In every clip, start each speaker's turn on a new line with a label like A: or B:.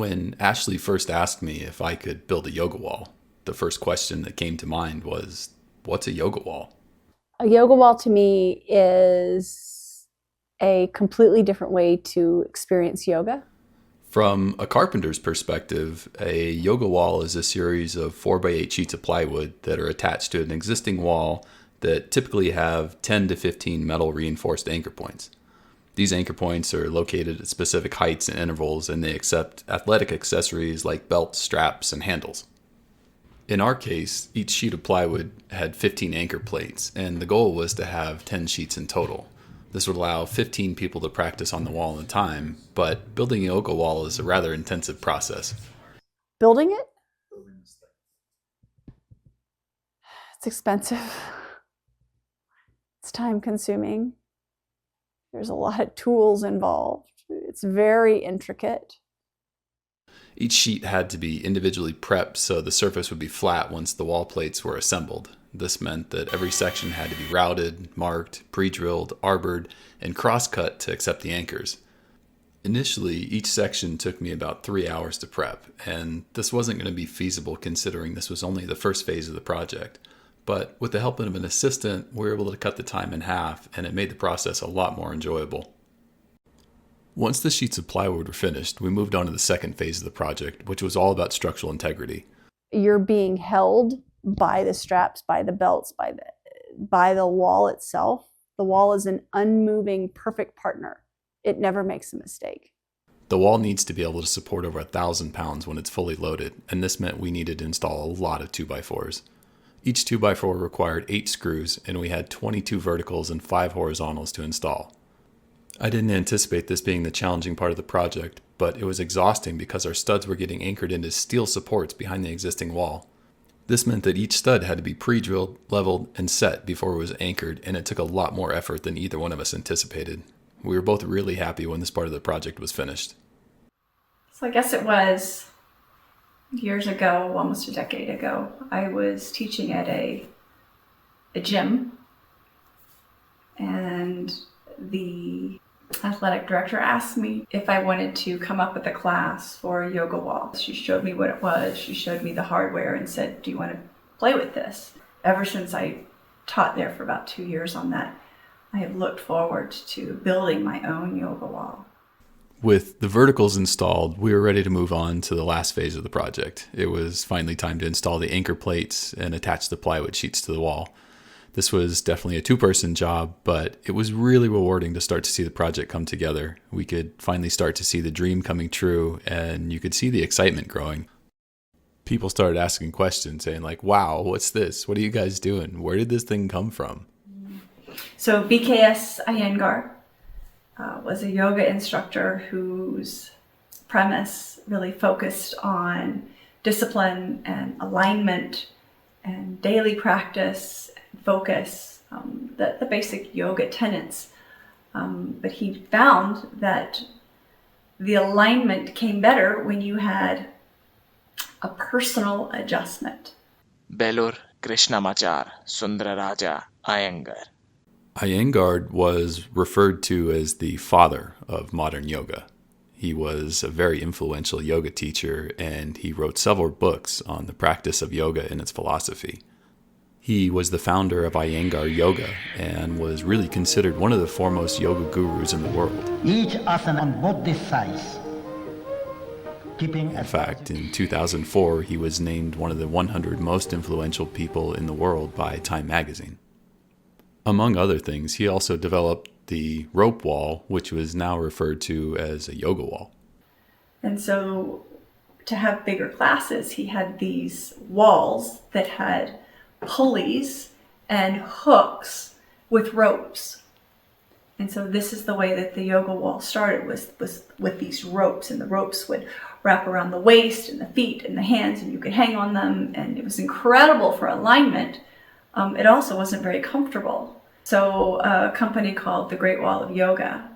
A: When Ashley first asked me if I could build a yoga wall, the first question that came to mind was, what's a yoga wall?
B: A yoga wall to me is a completely different way to experience yoga.
A: From a carpenter's perspective, a yoga wall is a series of 4 by 8 sheets of plywood that are attached to an existing wall that typically have 10 to 15 metal reinforced anchor points. These anchor points are located at specific heights and intervals, and they accept athletic accessories like belts, straps, and handles. In our case, each sheet of plywood had 15 anchor plates, and the goal was to have 10 sheets in total. This would allow 15 people to practice on the wall at a time, but building a yoga wall is a rather intensive process.
B: Building it, it's expensive. It's time consuming. There's a lot of tools involved. It's very intricate.
A: Each sheet had to be individually prepped so the surface would be flat once the wall plates were assembled. This meant that every section had to be routed, marked, pre-drilled, arbored, and cross-cut to accept the anchors. Initially, each section took me about 3 hours to prep, and this wasn't going to be feasible considering this was only the first phase of the project. But with the help of an assistant, we were able to cut the time in half, and it made the process a lot more enjoyable. Once the sheets of plywood were finished, we moved on to the second phase of the project, which was all about structural integrity.
B: You're being held by the straps, by the belts, by the wall itself. The wall is an unmoving, perfect partner. It never makes a mistake.
A: The wall needs to be able to support over 1,000 pounds when it's fully loaded, and this meant we needed to install a lot of 2x4s. Each 2x4 required 8 screws, and we had 22 verticals and 5 horizontals to install. I didn't anticipate this being the challenging part of the project, but it was exhausting because our studs were getting anchored into steel supports behind the existing wall. This meant that each stud had to be pre-drilled, leveled, and set before it was anchored, and it took a lot more effort than either one of us anticipated. We were both really happy when this part of the project was finished.
C: So I guess it was years ago, almost a decade ago, I was teaching at a gym, and the athletic director asked me if I wanted to come up with a class for a yoga wall. She showed me what it was, she showed me the hardware and said, do you want to play with this? Ever since I taught there for about 2 years on that, I have looked forward to building my own yoga wall.
A: With the verticals installed, we were ready to move on to the last phase of the project. It was finally time to install the anchor plates and attach the plywood sheets to the wall. This was definitely a 2-person job, but it was really rewarding to start to see the project come together. We could finally start to see the dream coming true, and you could see the excitement growing. People started asking questions, saying like, wow, what's this? What are you guys doing? Where did this thing come from?
C: So BKS Iyengar was a yoga instructor whose premise really focused on discipline and alignment and daily practice and focus, the basic yoga tenets. But he found that the alignment came better when you had a personal adjustment.
D: Belur Krishnamachar Sundararaja Iyengar.
A: Iyengar was referred to as the father of modern yoga. He was a very influential yoga teacher, and he wrote several books on the practice of yoga and its philosophy. He was the founder of Iyengar Yoga and was really considered one of the foremost yoga gurus in the world.
E: Each asana on both this sides.
A: In fact, in 2004, he was named one of the 100 most influential people in the world by Time magazine. Among other things, he also developed the rope wall, which was now referred to as a yoga wall.
C: And so to have bigger classes, he had these walls that had pulleys and hooks with ropes. And so this is the way that the yoga wall started, was with these ropes, and the ropes would wrap around the waist and the feet and the hands, and you could hang on them, and it was incredible for alignment. It also wasn't very comfortable. So a company called the Great Wall of Yoga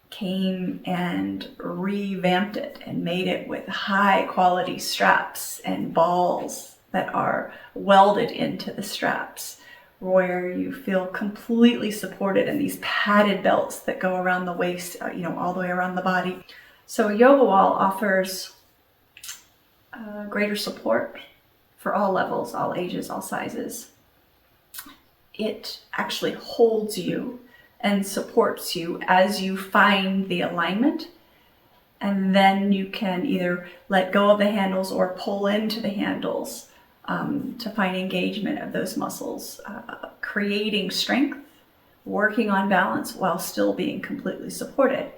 C: came and revamped it and made it with high quality straps and balls that are welded into the straps, where you feel completely supported, and these padded belts that go around the waist, all the way around the body. So a yoga wall offers greater support for all levels, all ages, all sizes. It actually holds you and supports you as you find the alignment, and then you can either let go of the handles or pull into the handles to find engagement of those muscles, creating strength, working on balance while still being completely supported.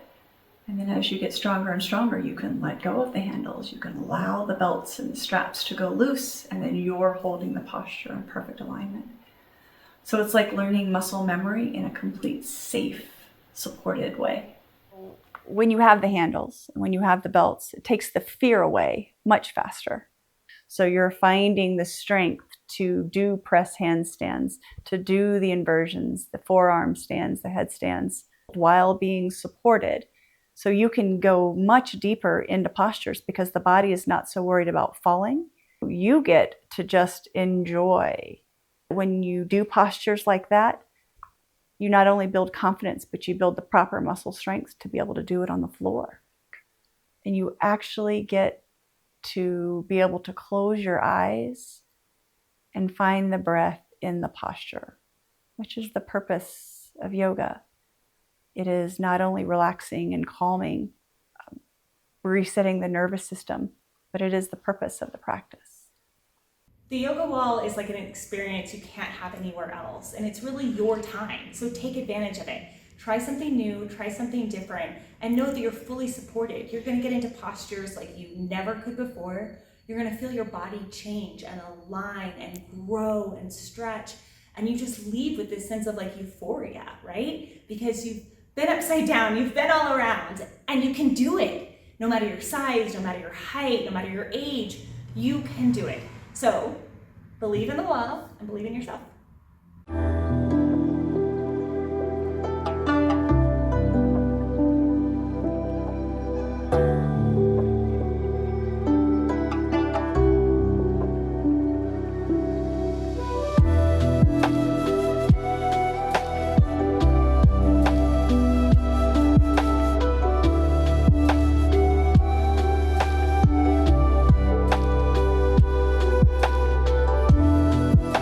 C: And then as you get stronger and stronger, you can let go of the handles, you can allow the belts and the straps to go loose, and then you're holding the posture in perfect alignment. So it's like learning muscle memory in a complete, safe, supported way.
B: When you have the handles, when you have the belts, it takes the fear away much faster. So you're finding the strength to do press handstands, to do the inversions, the forearm stands, the headstands, while being supported. So you can go much deeper into postures because the body is not so worried about falling. You get to just enjoy. When you do postures like that, you not only build confidence, but you build the proper muscle strength to be able to do it on the floor. And you actually get to be able to close your eyes and find the breath in the posture, which is the purpose of yoga. It is not only relaxing and calming, resetting the nervous system, but it is the purpose of the practice.
F: The yoga wall is like an experience you can't have anywhere else, and it's really your time, so take advantage of it. Try something new, try something different, and know that you're fully supported. You're going to get into postures like you never could before. You're going to feel your body change and align and grow and stretch, and you just leave with this sense of like euphoria, right? Because you've been upside down, you've been all around, and you can do it. No matter your size, no matter your height, no matter your age, you can do it. So believe in the wall and believe in yourself.